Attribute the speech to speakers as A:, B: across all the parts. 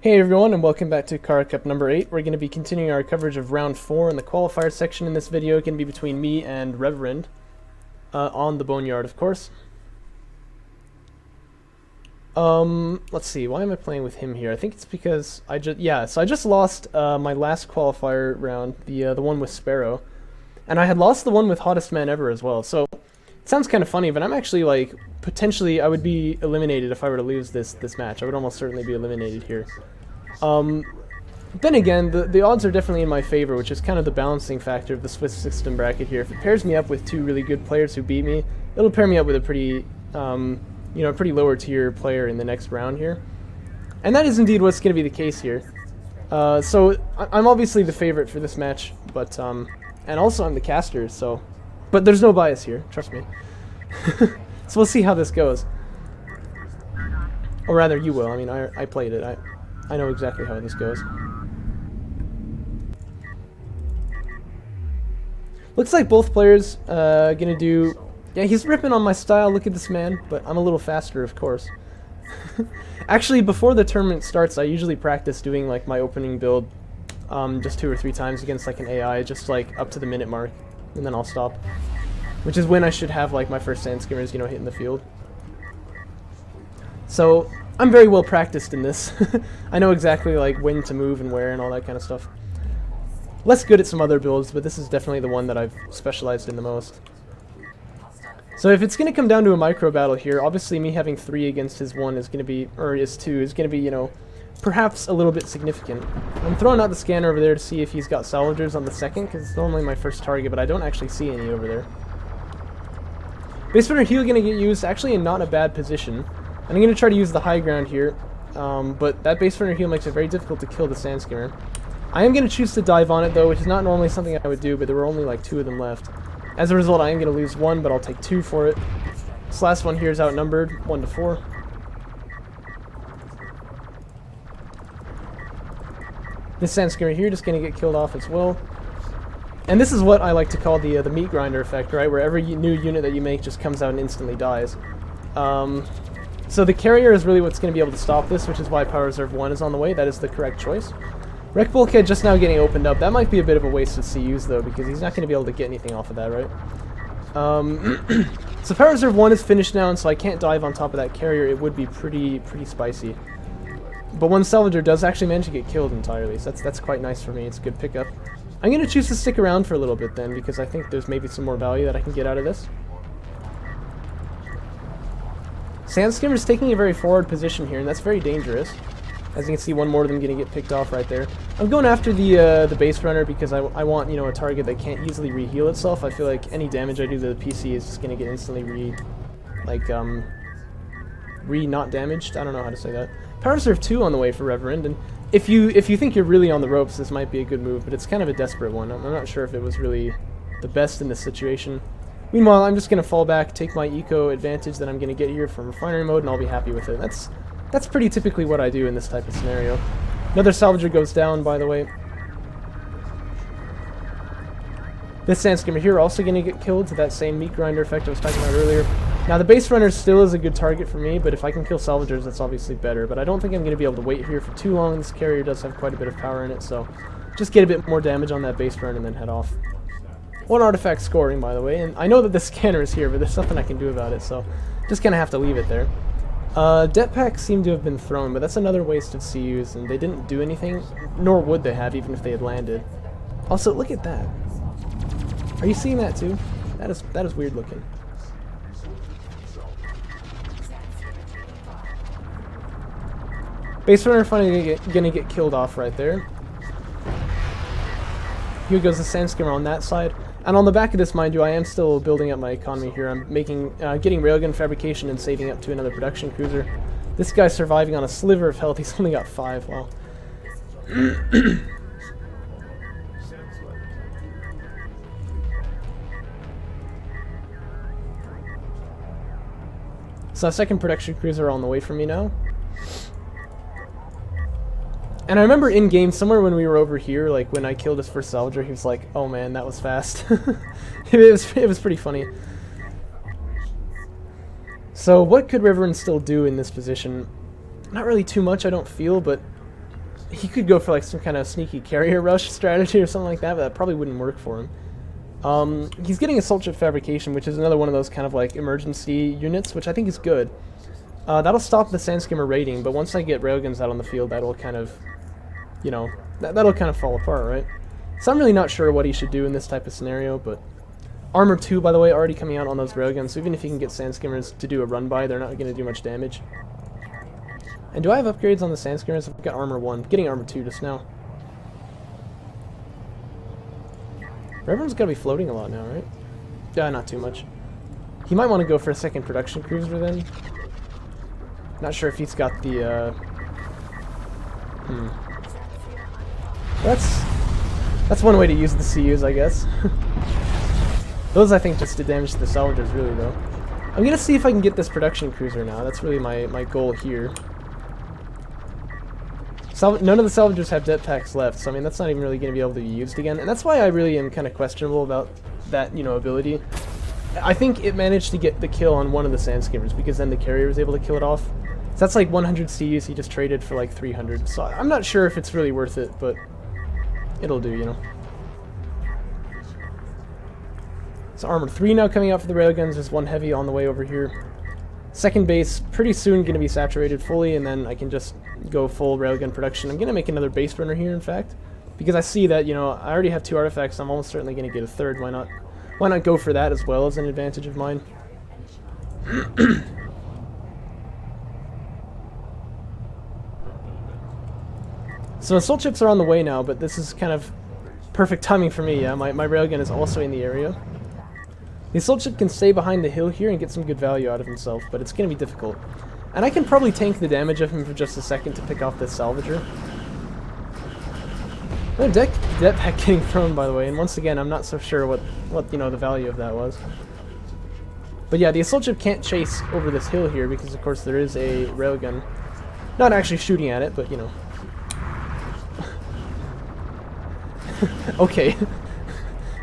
A: Hey everyone, and welcome back to Kara Cup number 8. We're going to be continuing our coverage of round 4 in the qualifier section in this video. It's going to be between me and Reverend, on the Boneyard, of course. Let's see, why am I playing with him here? I think it's because I just lost my last qualifier round, the one with Sparrow. And I had lost the one with Hottest Man Ever as well, so it sounds kind of funny, but I'm actually, like, potentially I would be eliminated if I were to lose this match. I would almost certainly be eliminated here. Then again, the odds are definitely in my favor, which is kind of the balancing factor of the Swiss system bracket here. If it pairs me up with two really good players who beat me, it'll pair me up with a pretty, pretty lower tier player in the next round here. And that is indeed what's going to be the case here. So I'm obviously the favorite for this match, but, and also I'm the caster, so, but there's no bias here, trust me. So we'll see how this goes. Or rather, you will. I mean, I played it. I know exactly how this goes. Looks like both players gonna do... Yeah, he's ripping on my style. Look at this man. But I'm a little faster, of course. Actually, before the tournament starts, I usually practice doing like my opening build just 2 or 3 times against like an AI, just like up to the minute mark, and then I'll stop. Which is when I should have like my first sand skimmers, hitting the field. So I'm very well practiced in this. I know exactly like when to move and where and all that kind of stuff. Less good at some other builds, but this is definitely the one that I've specialized in the most. So if it's going to come down to a micro battle here, obviously me having 3 against his 1 is going to be, or his 2 is going to be, perhaps a little bit significant. I'm throwing out the scanner over there to see if he's got salvagers on the second, because it's normally my first target, but I don't actually see any over there. Base runner heal going to get used actually in not a bad position. And I'm going to try to use the high ground here, but that base runner heal makes it very difficult to kill the sand skimmer. I am going to choose to dive on it though, which is not normally something I would do, but there were only like 2 of them left. As a result, I am going to lose 1, but I'll take 2 for it. This last one here is outnumbered, 1 to 4. This sand skimmer here just going to get killed off as well. And this is what I like to call the meat grinder effect, right? Where every new unit that you make just comes out and instantly dies. So the carrier is really what's going to be able to stop this, which is why Power Reserve 1 is on the way. That is the correct choice. Wreck Bulkhead just now getting opened up. That might be a bit of a waste of CUs though, because he's not going to be able to get anything off of that, right? So Power Reserve 1 is finished now, and so I can't dive on top of that carrier. It would be pretty spicy. But one Salvager does actually manage to get killed entirely, so that's quite nice for me. It's a good pickup. I'm going to choose to stick around for a little bit then, because I think there's maybe some more value that I can get out of this. Sand Skimmer's taking a very forward position here, and that's very dangerous. As you can see, one more of them going to get picked off right there. I'm going after the base runner because I want, a target that can't easily re-heal itself. I feel like any damage I do to the PC is just going to get instantly not damaged. I don't know how to say that. Power Reserve 2 on the way for Reverend, and if you think you're really on the ropes, this might be a good move, but it's kind of a desperate one. I'm not sure if it was really the best in this situation. Meanwhile, I'm just going to fall back, take my eco advantage that I'm going to get here from refinery mode, and I'll be happy with it. That's pretty typically what I do in this type of scenario. Another Salvager goes down, by the way. This sand skimmer here also going to get killed to that same meat grinder effect I was talking about earlier. Now the base runner still is a good target for me, but if I can kill Salvagers, that's obviously better. But I don't think I'm going to be able to wait here for too long. This carrier does have quite a bit of power in it, so just get a bit more damage on that base run and then head off. 1 artifact scoring, by the way, and I know that the scanner is here, but there's nothing I can do about it, so just kind of have to leave it there. Det packs seem to have been thrown, but that's another waste of CUs, and they didn't do anything, nor would they have, even if they had landed. Also, look at that. Are you seeing that too? That is weird looking. Base runner finally gonna get killed off right there. Here goes the sand skimmer on that side. And on the back of this, mind you, I am still building up my economy here. I'm getting railgun fabrication and saving up to another production cruiser. This guy's surviving on a sliver of health. He's only got 5. Wow. So a second production cruiser on the way from me now. And I remember in game, somewhere when we were over here, like when I killed his first Salvager, he was like, "Oh man, that was fast." it was pretty funny. So what could Reverend still do in this position? Not really too much, I don't feel, but he could go for like some kind of sneaky carrier rush strategy or something like that, but that probably wouldn't work for him. He's getting Assault Ship Fabrication, which is another one of those kind of like emergency units, which I think is good. That'll stop the Sandskimmer raiding, but once I get railguns out on the field, that'll kind of, you know, that'll kind of fall apart, right? So I'm really not sure what he should do in this type of scenario, but Armor 2, by the way, already coming out on those railguns, so even if you can get Sandskimmers to do a run-by, they're not going to do much damage. And do I have upgrades on the Sandskimmers? I've got Armor 1. Getting Armor 2 just now. Reverend's got to be floating a lot now, right? Yeah, not too much. He might want to go for a second production cruiser then. Not sure if he's got the, That's one way to use the CUs, I guess. Those, I think, just did damage to the salvagers, really, though. I'm gonna see if I can get this production cruiser now. That's really my goal here. None of the salvagers have det packs left, so I mean, that's not even really gonna be able to be used again. And that's why I really am kind of questionable about that, you know, ability. I think it managed to get the kill on one of the Sandskimmers, because then the carrier was able to kill it off. So that's like 100 CUs he just traded for like 300. So I'm not sure if it's really worth it, but it'll do, you know. So Armor 3 now coming out for the railguns. There's one heavy on the way over here. Second base pretty soon going to be saturated fully, and then I can just go full railgun production. I'm going to make another base runner here, in fact, because I see that, you know, I already have 2 artifacts. So I'm almost certainly going to get a third. Why not? Why not go for that as well as an advantage of mine? So Assault Ships are on the way now, but this is kind of perfect timing for me. Yeah, my railgun is also in the area. The Assault Ship can stay behind the hill here and get some good value out of himself, but it's going to be difficult. And I can probably tank the damage of him for just a second to pick off this Salvager. Another det pack getting thrown, by the way, and once again, I'm not so sure what you know, the value of that was. But yeah, the Assault Ship can't chase over this hill here because, of course, there is a railgun. Not actually shooting at it, but, you know. Okay.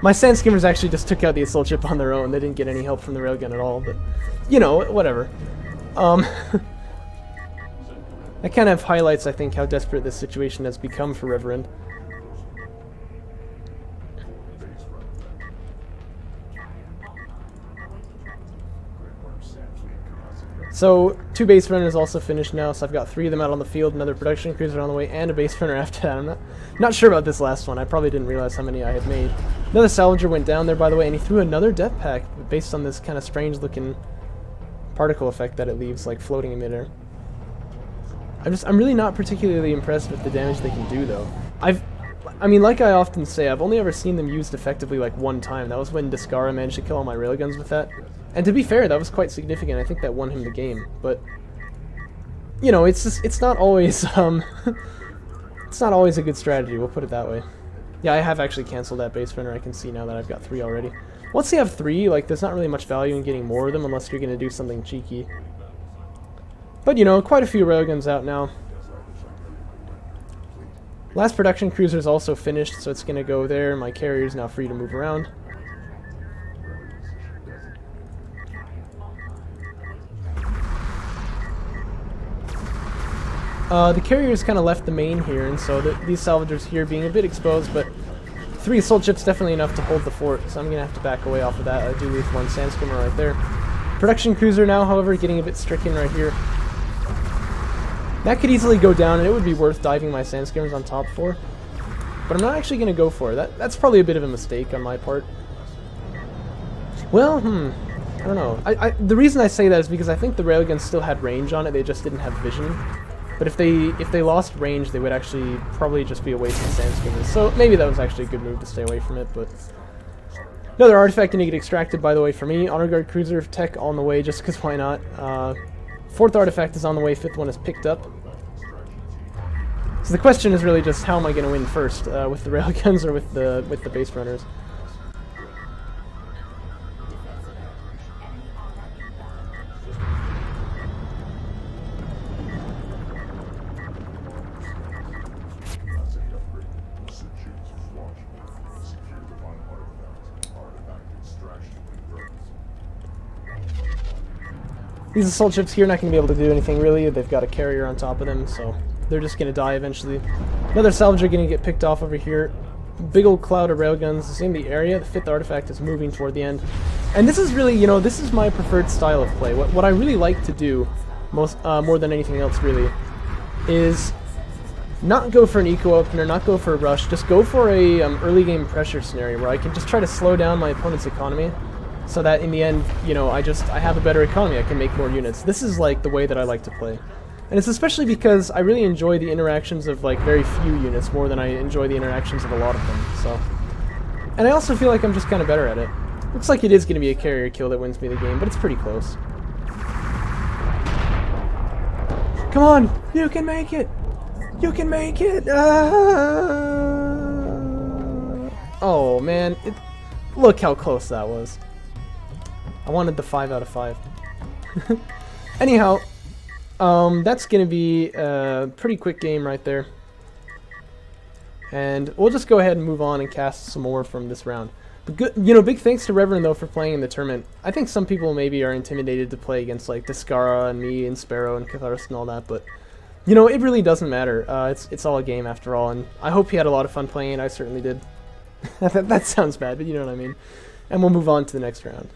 A: My Sandskimmers actually just took out the Assault Ship on their own. They didn't get any help from the railgun at all, but, you know, whatever. That kind of highlights, I think, how desperate this situation has become for Reverend. So, 2 base runners also finished now, so I've got 3 of them out on the field, another production cruiser on the way, and a base runner after that. I'm not sure about this last one. I probably didn't realize how many I had made. Another Salvager went down there, by the way, and he threw another det pack based on this kind of strange-looking particle effect that it leaves, like, floating in midair. I'm really not particularly impressed with the damage they can do, though. I mean, like I often say, I've only ever seen them used effectively, like, one time. That was when Descara managed to kill all my railguns with that. And to be fair, that was quite significant. I think that won him the game. But, you know, it's not always, it's not always a good strategy, we'll put it that way. Yeah, I have actually canceled that base runner. I can see now that I've got 3 already. Once you have 3, like, there's not really much value in getting more of them unless you're going to do something cheeky. But, you know, quite a few railguns out now. Last production cruiser is also finished, so it's going to go there. My carrier's now free to move around. The carriers kind of left the main here, and so these salvagers here being a bit exposed, but 3 Assault Ships definitely enough to hold the fort, so I'm going to have to back away off of that. I do lose 1 Sandskimmer right there. Production cruiser now, however, getting a bit stricken right here. That could easily go down, and it would be worth diving my Sandskimmers on top for, but I'm not actually going to go for it. That's probably a bit of a mistake on my part. Well, I don't know. The reason I say that is because I think the railgun still had range on it, they just didn't have vision. But if they lost range, they would actually probably just be a waste of Sandskimmers. So maybe that was actually a good move to stay away from it, but... Another artifact going to get extracted, by the way, for me. Honor Guard Cruiser tech on the way, just because why not. 4th artifact is on the way, 5th one is picked up. So the question is really just how am I going to win first, with the railguns or with the base runners? These Assault Ships here are not going to be able to do anything really. They've got a carrier on top of them, so They're just going to die eventually. Another salvager going to get picked off over here. Big old cloud of railguns. Same the area. The 5th artifact is moving toward the end. And this is really, you know, this is my preferred style of play. What I really like to do, more than anything else really, is not go for an eco-opener, not go for a rush, just go for a early game pressure scenario where I can just try to slow down my opponent's economy so that in the end, you know, I have a better economy, I can make more units. This is like the way that I like to play. And it's especially because I really enjoy the interactions of like very few units more than I enjoy the interactions of a lot of them, so. And I also feel like I'm just kind of better at it. Looks like it is going to be a carrier kill that wins me the game, but it's pretty close. Come on! You can make it! You can make it! Oh man, look how close that was. I wanted the 5 out of 5. Anyhow, that's going to be a pretty quick game right there. And we'll just go ahead and move on and cast some more from this round. But good, you know, big thanks to Reverend though for playing in the tournament. I think some people maybe are intimidated to play against like Descara and me and Sparrow and Catharsis and all that, but you know, it really doesn't matter. It's all a game after all, and I hope he had a lot of fun playing it. I certainly did. That sounds bad, but you know what I mean. And we'll move on to the next round.